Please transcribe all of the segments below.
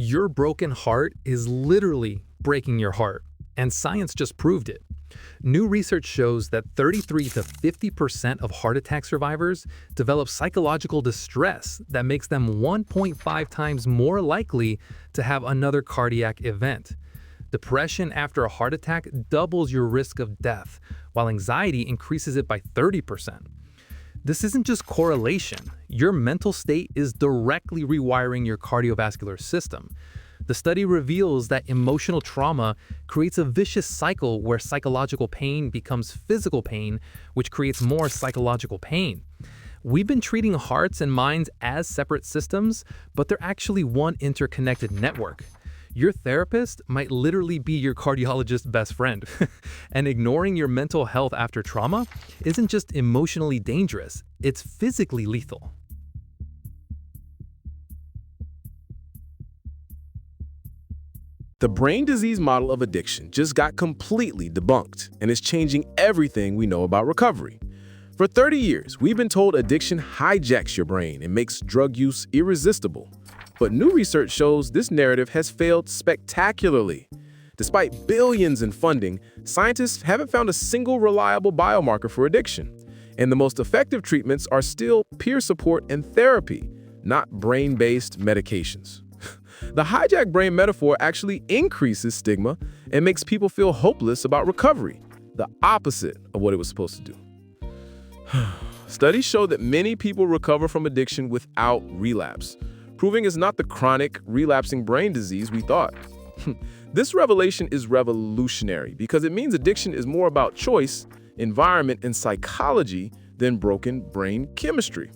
Your broken heart is literally breaking your heart, and science just proved it. New research shows that 33 to 50% of heart attack survivors develop psychological distress that makes them 1.5 times more likely to have another cardiac event. Depression after a heart attack doubles your risk of death, while anxiety increases it by 30%. This isn't just correlation. Your mental state is directly rewiring your cardiovascular system. The study reveals that emotional trauma creates a vicious cycle where psychological pain becomes physical pain, which creates more psychological pain. We've been treating hearts and minds as separate systems, but they're actually one interconnected network. Your therapist might literally be your cardiologist's best friend. And ignoring your mental health after trauma isn't just emotionally dangerous, it's physically lethal. The brain disease model of addiction just got completely debunked and is changing everything we know about recovery. For 30 years, we've been told addiction hijacks your brain and makes drug use irresistible. But new research shows this narrative has failed spectacularly. Despite billions in funding, scientists haven't found a single reliable biomarker for addiction. And the most effective treatments are still peer support and therapy, not brain-based medications. The hijacked brain metaphor actually increases stigma and makes people feel hopeless about recovery, the opposite of what it was supposed to do. Studies show that many people recover from addiction without relapse, proving it's not the chronic, relapsing brain disease we thought. This revelation is revolutionary because it means addiction is more about choice, environment, and psychology than broken brain chemistry.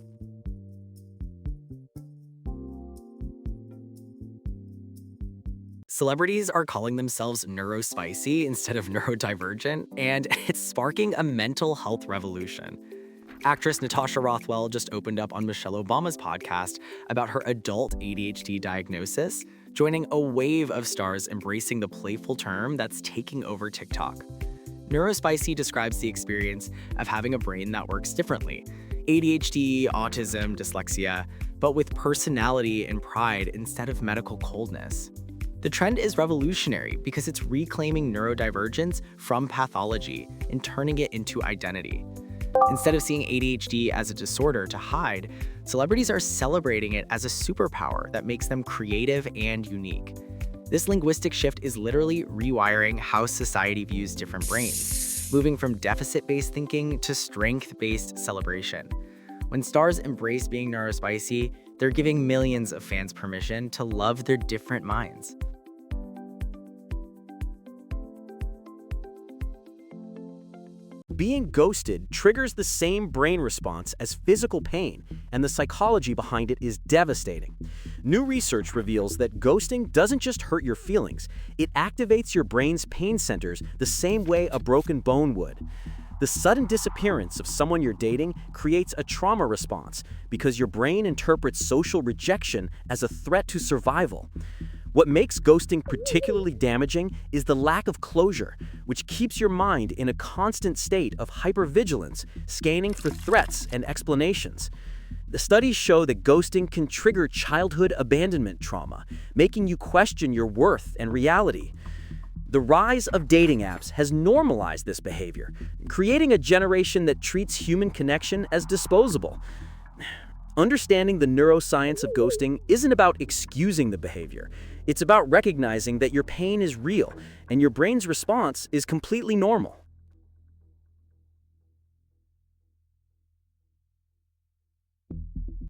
Celebrities are calling themselves neurospicy instead of neurodivergent, and it's sparking a mental health revolution. Actress Natasha Rothwell just opened up on Michelle Obama's podcast about her adult ADHD diagnosis, joining a wave of stars embracing the playful term that's taking over TikTok. Neurospicy describes the experience of having a brain that works differently. ADHD, autism, dyslexia, but with personality and pride instead of medical coldness. The trend is revolutionary because it's reclaiming neurodivergence from pathology and turning it into identity. Instead of seeing ADHD as a disorder to hide, celebrities are celebrating it as a superpower that makes them creative and unique. This linguistic shift is literally rewiring how society views different brains, moving from deficit-based thinking to strength-based celebration. When stars embrace being neurospicy, they're giving millions of fans permission to love their different minds. Being ghosted triggers the same brain response as physical pain, and the psychology behind it is devastating. New research reveals that ghosting doesn't just hurt your feelings, it activates your brain's pain centers the same way a broken bone would. The sudden disappearance of someone you're dating creates a trauma response because your brain interprets social rejection as a threat to survival. What makes ghosting particularly damaging is the lack of closure, which keeps your mind in a constant state of hypervigilance, scanning for threats and explanations. The studies show that ghosting can trigger childhood abandonment trauma, making you question your worth and reality. The rise of dating apps has normalized this behavior, creating a generation that treats human connection as disposable. Understanding the neuroscience of ghosting isn't about excusing the behavior. It's about recognizing that your pain is real and your brain's response is completely normal.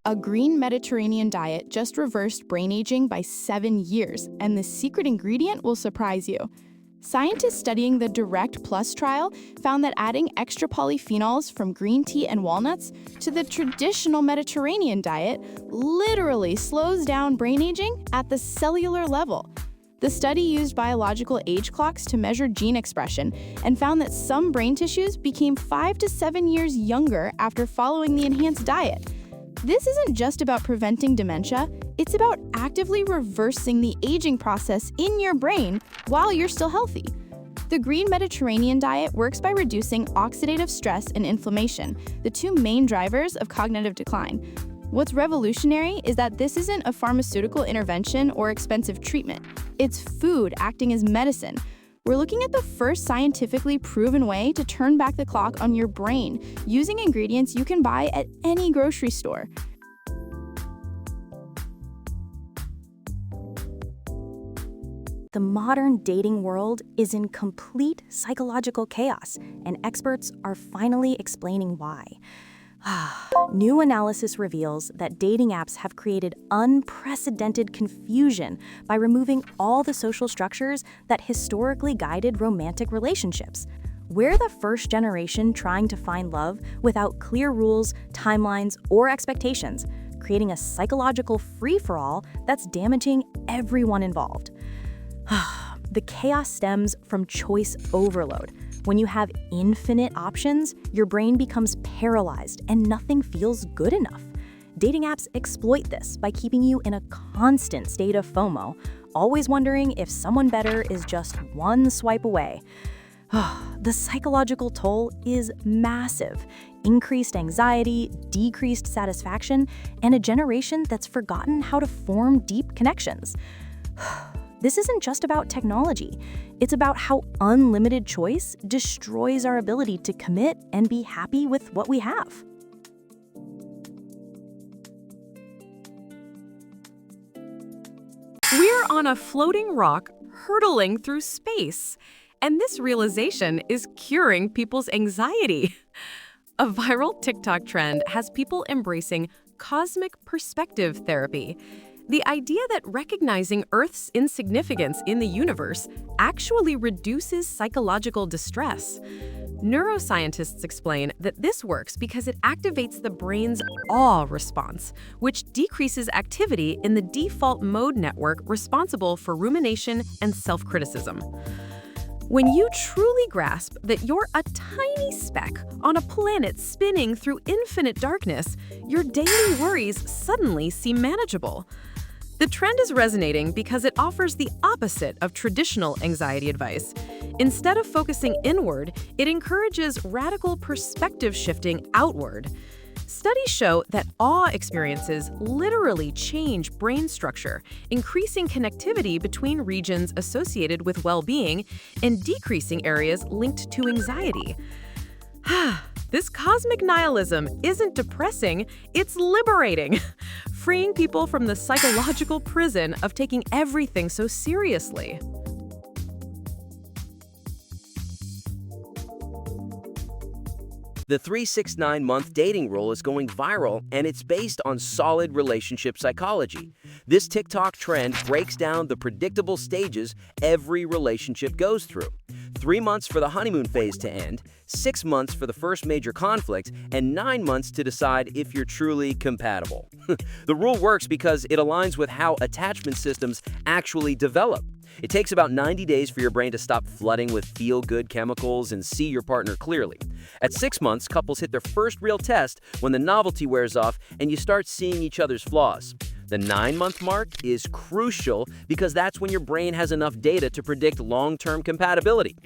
A green Mediterranean diet just reversed brain aging by 7 years, and the secret ingredient will surprise you. Scientists studying the Direct Plus trial found that adding extra polyphenols from green tea and walnuts to the traditional Mediterranean diet literally slows down brain aging at the cellular level. The study used biological age clocks to measure gene expression and found that some brain tissues became 5 to 7 years younger after following the enhanced diet. This isn't just about preventing dementia, it's about actively reversing the aging process in your brain while you're still healthy. The Green Mediterranean diet works by reducing oxidative stress and inflammation, the two main drivers of cognitive decline. What's revolutionary is that this isn't a pharmaceutical intervention or expensive treatment. It's food acting as medicine. We're looking at the first scientifically proven way to turn back the clock on your brain using ingredients you can buy at any grocery store. The modern dating world is in complete psychological chaos, and experts are finally explaining why. New analysis reveals that dating apps have created unprecedented confusion by removing all the social structures that historically guided romantic relationships. We're the first generation trying to find love without clear rules, timelines, or expectations, creating a psychological free-for-all that's damaging everyone involved. The chaos stems from choice overload. When you have infinite options, your brain becomes paralyzed and nothing feels good enough. Dating apps exploit this by keeping you in a constant state of FOMO, always wondering if someone better is just one swipe away. The psychological toll is massive. Increased anxiety, decreased satisfaction, and a generation that's forgotten how to form deep connections. This isn't just about technology. It's about how unlimited choice destroys our ability to commit and be happy with what we have. We're on a floating rock hurtling through space, and this realization is curing people's anxiety. A viral TikTok trend has people embracing cosmic perspective therapy. The idea that recognizing Earth's insignificance in the universe actually reduces psychological distress. Neuroscientists explain that this works because it activates the brain's awe response, which decreases activity in the default mode network responsible for rumination and self-criticism. When you truly grasp that you're a tiny speck on a planet spinning through infinite darkness, your daily worries suddenly seem manageable. The trend is resonating because it offers the opposite of traditional anxiety advice. Instead of focusing inward, it encourages radical perspective shifting outward. Studies show that awe experiences literally change brain structure, increasing connectivity between regions associated with well-being and decreasing areas linked to anxiety. This cosmic nihilism isn't depressing, it's liberating, freeing people from the psychological prison of taking everything so seriously. The 369-month dating rule is going viral, and it's based on solid relationship psychology. This TikTok trend breaks down the predictable stages every relationship goes through. 3 months for the honeymoon phase to end, 6 months for the first major conflict, and 9 months to decide if you're truly compatible. The rule works because it aligns with how attachment systems actually develop. It takes about 90 days for your brain to stop flooding with feel-good chemicals and see your partner clearly. At 6 months, couples hit their first real test when the novelty wears off and you start seeing each other's flaws. The 9-month mark is crucial because that's when your brain has enough data to predict long-term compatibility.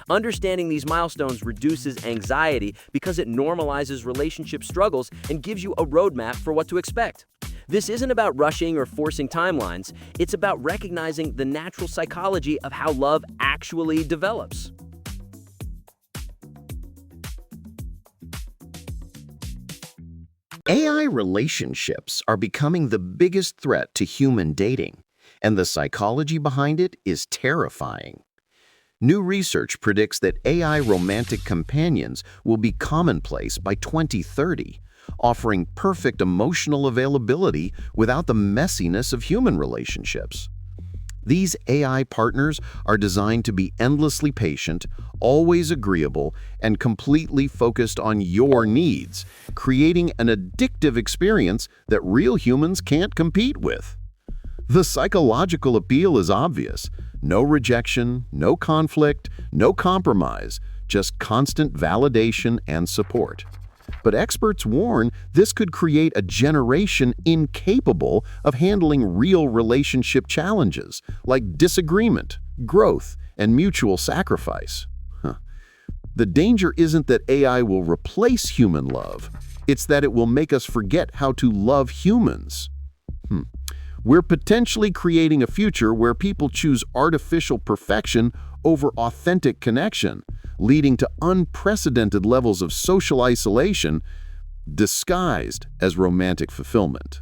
Understanding these milestones reduces anxiety because it normalizes relationship struggles and gives you a roadmap for what to expect. This isn't about rushing or forcing timelines, it's about recognizing the natural psychology of how love actually develops. AI relationships are becoming the biggest threat to human dating, and the psychology behind it is terrifying. New research predicts that AI romantic companions will be commonplace by 2030, offering perfect emotional availability without the messiness of human relationships. These AI partners are designed to be endlessly patient, always agreeable, and completely focused on your needs, creating an addictive experience that real humans can't compete with. The psychological appeal is obvious. No rejection, no conflict, no compromise, just constant validation and support. But experts warn this could create a generation incapable of handling real relationship challenges like disagreement, growth, and mutual sacrifice. The danger isn't that AI will replace human love. It's that it will make us forget how to love humans. We're potentially creating a future where people choose artificial perfection over authentic connection, leading to unprecedented levels of social isolation disguised as romantic fulfillment.